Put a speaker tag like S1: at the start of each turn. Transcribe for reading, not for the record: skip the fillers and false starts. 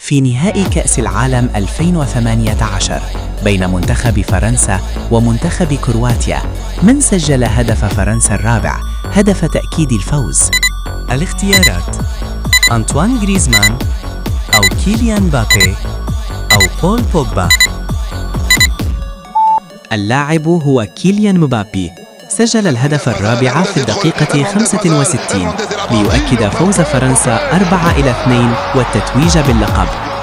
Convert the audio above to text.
S1: في نهائي كأس العالم 2018 بين منتخب فرنسا ومنتخب كرواتيا، من سجل هدف فرنسا الرابع، هدف تأكيد الفوز؟ الاختيارات: أنطوان غريزمان، أو كيليان مبابي، أو بول بوجبا. اللاعب هو كيليان مبابي، سجل الهدف الرابع في الدقيقة 65 ليؤكد فوز فرنسا 4-2 والتتويج باللقب.